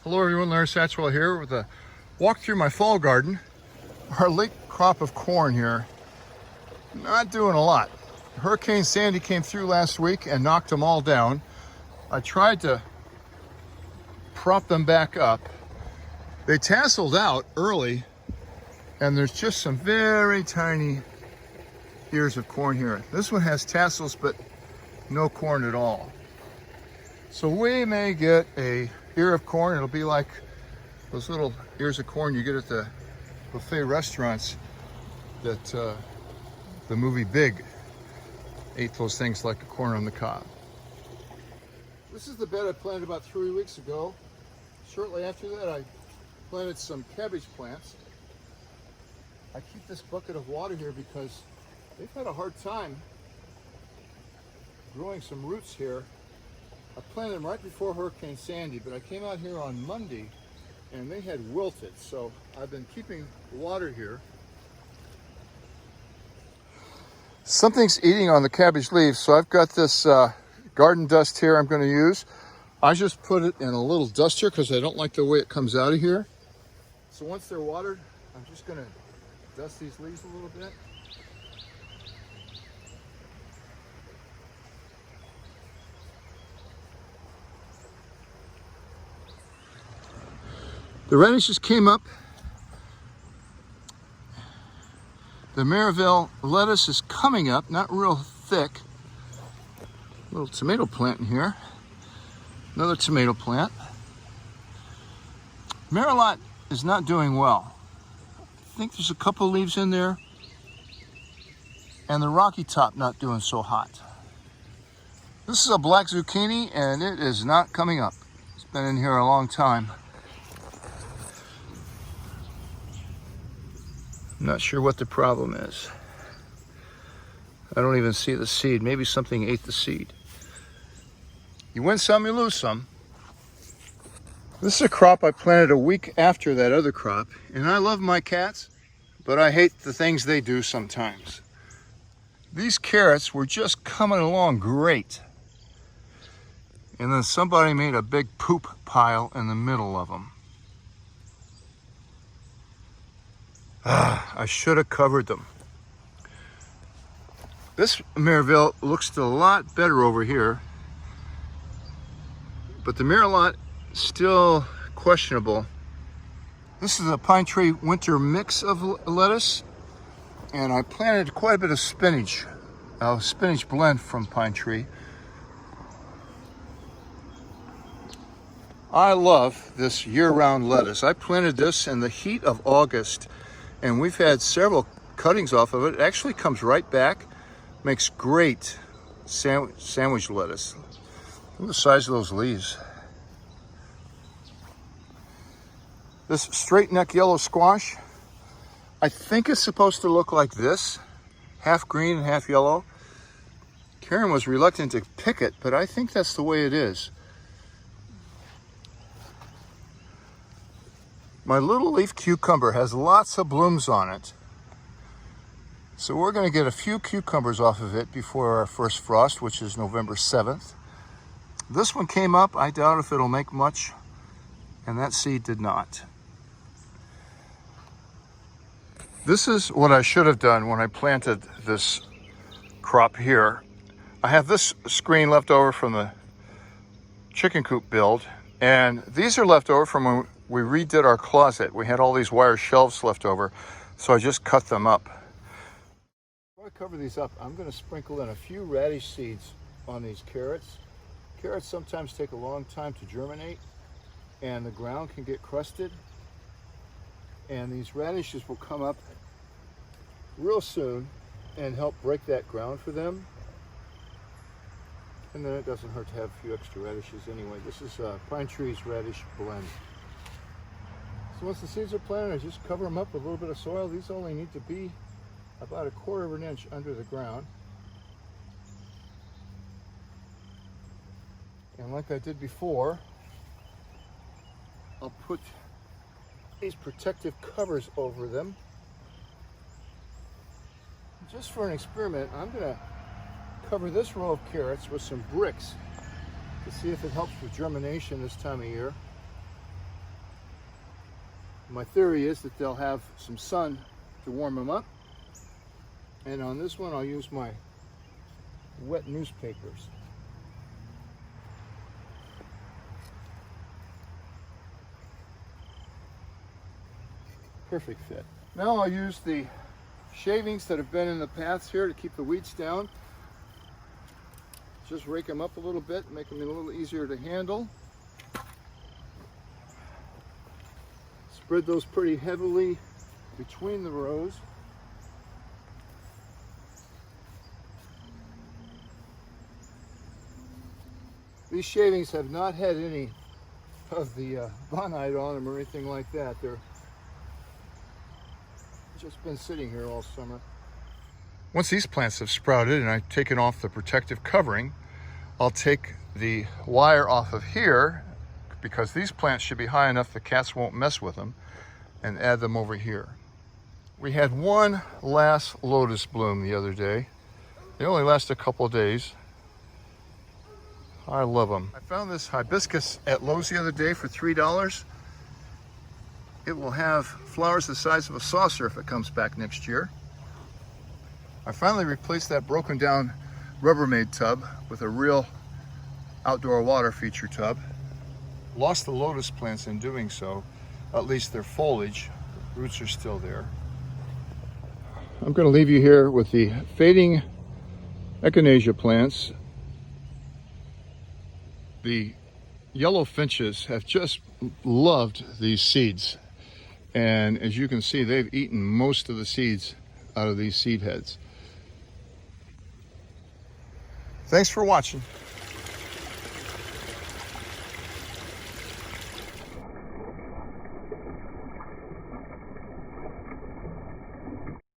Hello everyone, Larry Satchwell here with a walk through my fall garden. Our late crop of corn here, not doing a lot. Hurricane Sandy came through last week and knocked them all down. I tried to prop them back up. They tasseled out early and there's just some very tiny ears of corn here. This one has tassels but no corn at all. So we may get a ear of corn. It'll be like those little ears of corn you get at the buffet restaurants that the movie Big ate those things like a corn on the cob. This is the bed I planted about 3 weeks ago. Shortly after that, I planted some cabbage plants. I keep this bucket of water here because they've had a hard time growing some roots here. I planted them right before Hurricane Sandy, but I came out here on Monday and they had wilted. So I've been keeping water here. Something's eating on the cabbage leaves, so I've got this garden dust here I'm going to use. I just put it in a little duster because I don't like the way it comes out of here. So once they're watered, I'm just going to dust these leaves a little bit. The radishes came up. The Maryville lettuce is coming up, not real thick. A little tomato plant in here. Another tomato plant. Merillat is not doing well. I think there's a couple leaves in there. And the Rocky Top not doing so hot. This is a black zucchini and it is not coming up. It's been in here a long time. I'm not sure what the problem is. I don't even see the seed. Maybe something ate the seed. You win some, you lose some. This is a crop I planted a week after that other crop, and I love my cats, but I hate the things they do sometimes. These carrots were just coming along great. And then somebody made a big poop pile in the middle of them. I should have covered them. This Maryville looks a lot better over here, but the Merillat still questionable. This is a pine tree winter mix of lettuce, and I planted quite a bit of spinach, a spinach blend from pine tree. I love this year-round lettuce. I planted this in the heat of August, and we've had several cuttings off of it. It actually comes right back, makes great sandwich lettuce. Look at the size of those leaves. This straight neck yellow squash, I think it's supposed to look like this, half green and half yellow. Karen was reluctant to pick it, but I think that's the way it is. My little leaf cucumber has lots of blooms on it. So we're going to get a few cucumbers off of it before our first frost, which is November 7th. This one came up. I doubt if it'll make much, and that seed did not. This is what I should have done when I planted this crop here. I have this screen left over from the chicken coop build, and these are left over from when we redid our closet. We had all these wire shelves left over, so I just cut them up. Before I cover these up, I'm going to sprinkle in a few radish seeds on these carrots. Carrots sometimes take a long time to germinate, and the ground can get crusted. And these radishes will come up real soon and help break that ground for them. And then it doesn't hurt to have a few extra radishes anyway. This is Pine Tree's radish blend. So once the seeds are planted, I just cover them up with a little bit of soil. These only need to be about 1/4 of an inch under the ground. And like I did before, I'll put these protective covers over them. Just for an experiment, I'm going to cover this row of carrots with some bricks to see if it helps with germination this time of year. My theory is that they'll have some sun to warm them up. And on this one, I'll use my wet newspapers. Perfect fit. Now I'll use the shavings that have been in the paths here to keep the weeds down. Just rake them up a little bit, make them a little easier to handle. Spread those pretty heavily between the rows. These shavings have not had any of the bonite on them or anything like that. They're just been sitting here all summer. Once these plants have sprouted and I've taken off the protective covering, I'll take the wire off of here, because these plants should be high enough the cats won't mess with them, and add them over here. We had one last lotus bloom the other day. They only last a couple of days. I love them. I found this hibiscus at Lowe's the other day for $3. It will have flowers the size of a saucer if it comes back next year. I finally replaced that broken down Rubbermaid tub with a real outdoor water feature tub. Lost the lotus plants in doing so, at least their foliage. The roots are still there. I'm going to leave you here with the fading echinacea plants. The yellow finches have just loved these seeds. And as you can see, they've eaten most of the seeds out of these seed heads. Thanks for watching.